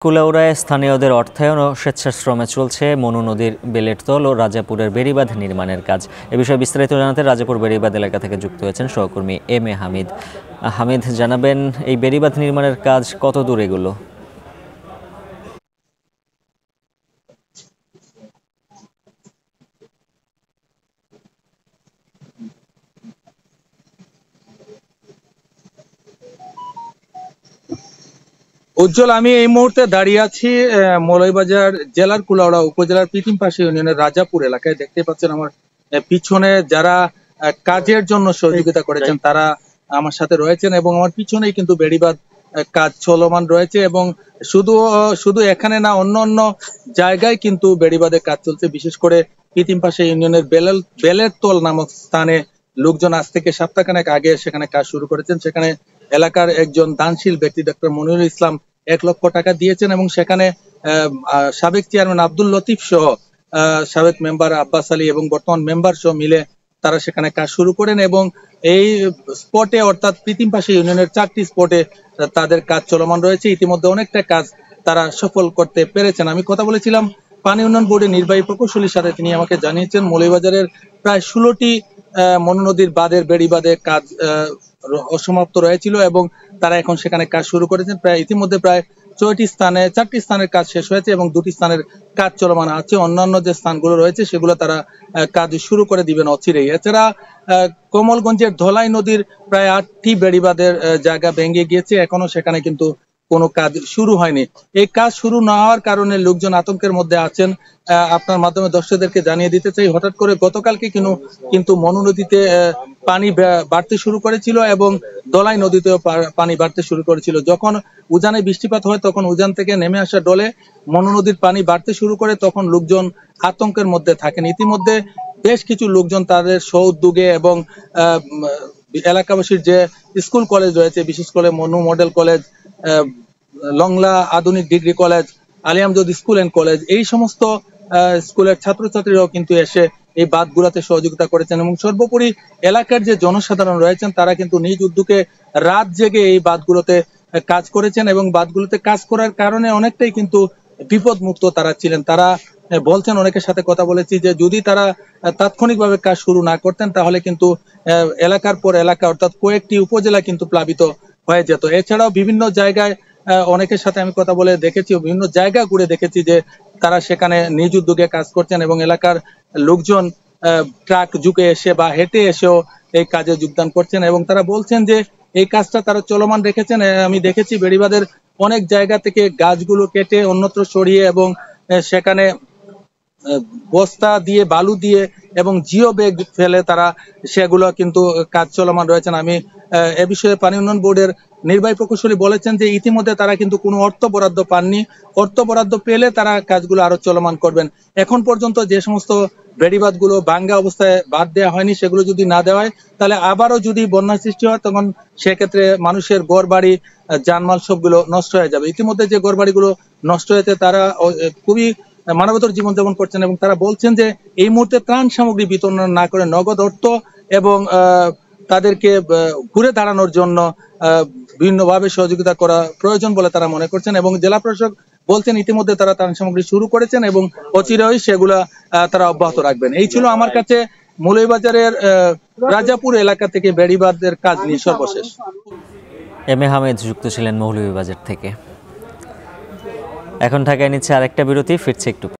কুলাউড়ায় স্থানীয়দের অর্থায়ন ও স্বেচ্ছাশ্রমে চলছে মনু নদীর বেলেরতল ও রাজাপুরের বেড়িবাঁধ নির্মাণের কাজ। এ বিষয়ে বিস্তারিত জানাতে রাজাপুর বেড়িবাঁধ এলাকা থেকে যুক্ত হয়েছেন সহকর্মী এম এ হামিদ। হামিদ, জানাবেন এই বেড়িবাঁধ নির্মাণের কাজ কত দূর এগুলো? উজ্জ্বল, আমি এই মুহূর্তে দাঁড়িয়ে আছি মৌলভীবাজার জেলার কুলাউড়া উপজেলার পিতিমপাশা ইউনিয়নের রাজাপুর এলাকায়। দেখতে পাচ্ছেন আমার পিছনে যারা কাজের জন্য সহযোগিতা করেছেন তারা আমার সাথে রয়েছেন এবং আমার পিছনেই কিন্তু বেড়িবাঁধ কাজ চলমান রয়েছে এবং শুধু শুধু এখানে না, অন্য অন্য জায়গায় কিন্তু বেড়িবাঁধের কাজ চলছে। বিশেষ করে পিতিমপাশা ইউনিয়নের বেলেরতল নামক স্থানে লোকজন আজ থেকে সপ্তাহখানেক আগে সেখানে কাজ শুরু করেছেন। সেখানে এলাকার একজন দানশীল ব্যক্তি ডক্টর মনিরুল ইসলাম 1 লক্ষ টাকা দিয়েছেন এবং সেখানে সাবেক চেয়ারম্যান আব্দুল লতিফ সহ সাবেক মেম্বার আব্বাস আলী এবং বর্তমান মেম্বার সহ মিলে তারা সেখানে কাজ শুরু করেন এবং এই স্পটে অর্থাৎ পিতিমপাশা ইউনিয়নের 4টি স্পটে তাদের কাজ চলমান রয়েছে। ইতিমধ্যে অনেকটা কাজ তারা সফল করতে পেরেছেন। আমি কথা বলেছিলাম পানি উন্নয়ন বোর্ডের নির্বাহী প্রকৌশলীর সাথে। তিনি আমাকে জানিয়েছেন মৌলভীবাজারের প্রায় 16টি মনু নদীর বাঁধের বেড়িবাঁধের কাজ অসমাপ্ত রয়েছিল এবং তারা এখন সেখানে কাজ শুরু করেছেন। ইতিমধ্যে প্রায় 4টি স্থানের কাজ শেষ হয়েছে এবং 2টি স্থানের কাজ চলমান আছে। অন্যান্য যে স্থানগুলো রয়েছে সেগুলো তারা কাজ শুরু করে দিবেন অচিরেই। এছাড়া কমলগঞ্জের ধলাই নদীর প্রায় 8টি বেড়িবাঁধের জায়গা ভেঙে গিয়েছে, এখনো সেখানে কিন্তু কোনো কাজ শুরু হয়নি। এই কাজ শুরু না হওয়ার কারণে লোকজন আতঙ্কের মধ্যে আছেন। আপনার মাধ্যমে দর্শকদেরকে জানিয়ে দিতে চাই, হঠাৎ করে গতকালকে কিন্তু মনু নদীতে পানি বাড়তে শুরু করেছিল এবং দলাই নদীতেও পানি বাড়তে শুরু করেছিল। যখন উজানে বৃষ্টিপাত হয় তখন উজান থেকে নেমে আসা ডলে মনু নদীর পানি বাড়তে শুরু করে, তখন লোকজন আতঙ্কের মধ্যে থাকেন। ইতিমধ্যে বেশ কিছু লোকজন তাদের স্ব-উদ্যোগে এবং এলাকাবাসীর যে স্কুল কলেজ রয়েছে, বিশেষ করে মনু মডেল কলেজ, লংলা আধুনিক degree college, Aliamjad school and college, এই সমস্ত স্কুলের ছাত্রছাত্রীরাও কিন্তু এসে এই বাঁধগুলোতে সহযোগিতা করেছেন এবং সর্বোপরি এলাকার যে জনসাধারণ রয়েছেন তারা কিন্তু নিজ উদ্যোগে রাত জেগে এই বাঁধগুলোতে কাজ করেছেন এবং বাঁধগুলোতে কাজ করার কারণে অনেকটাই কিন্তু বিপদ মুক্ত তারা ছিলেন। তারা বলছেন, অনেকের সাথে কথা বলেছি, যে যদি তারা তাৎক্ষণিকভাবে কাজ শুরু না করতেন তাহলে কিন্তু এলাকার পর এলাকা অর্থাৎ কয়েকটি উপজেলা কিন্তু প্লাবিত হয়ে যেত। এছাড়াও বিভিন্ন জায়গায় অনেকের সাথে আমি কথা বলে দেখেছি, বিভিন্ন জায়গা ঘুরে দেখেছি যে তারা সেখানে নিজ উদ্যোগে কাজ করছেন এবং এলাকার লোকজন ট্রাক ঝুঁকে এসে বা হেঁটে এসেও এই কাজে যোগদান করছেন এবং তারা বলছেন যে এই কাজটা তারা চলমান রেখেছেন। আমি দেখেছি বেড়িবাঁধের অনেক জায়গা থেকে গাছগুলো কেটে অন্যত্র সরিয়ে এবং সেখানে বস্তা দিয়ে, বালু দিয়ে এবং জিও ব্যাগ ফেলে তারা সেগুলো কিন্তু কাজ চলমান রয়েছেন। আমি এ বিষয়ে পানি উন্নয়ন বোর্ডের নির্বাহী প্রকৌশলী বলেছেন যে ইতিমধ্যে তারা কিন্তু কোনো অর্থ বরাদ্দ পাননি, অর্থ বরাদ্দ পেলে তারা কাজগুলো আরো চলমান করবেন। এখন পর্যন্ত যে সমস্ত বেড়িবাঁধগুলো ভাঙ্গা অবস্থায় বাদ দেওয়া হয়নি সেগুলো যদি না দেওয়া হয় তাহলে আবারও যদি বন্যা সৃষ্টি হয় তখন সেক্ষেত্রে মানুষের ঘর বাড়ি, জানমাল সবগুলো নষ্ট হয়ে যাবে। ইতিমধ্যে যে ঘর বাড়িগুলো নষ্ট হয়েছে তারা খুবই মানবতার জীবনযাপন করছেন এবং তারা বলছেন যে এই মুহূর্তে ত্রাণ সামগ্রী বিতরণ না করে নগদ অর্থ এবং তাদেরকে ঘুরে দাঁড়ানোর জন্য বিভিন্নভাবে সহযোগিতা করা প্রয়োজন বলে তারা মনে করছেন এবং জেলা প্রশাসক বলছেন ইতিমধ্যে তারা ত্রাণ সামগ্রী শুরু করেছেন এবং অচিরেই সেগুলা তারা অব্যাহত রাখবেন। এই ছিল আমার কাছে মৌলভীবাজারের রাজাপুর এলাকা থেকে বেড়িবাঁধের কাজ নিয়ে সর্বশেষ। এম এ হামিদ যুক্ত ছিলেন মৌলভীবাজার থেকে। এখন ঢাকায় নিচ্ছে আরেকটা বিরতি, ফিরছে একটু।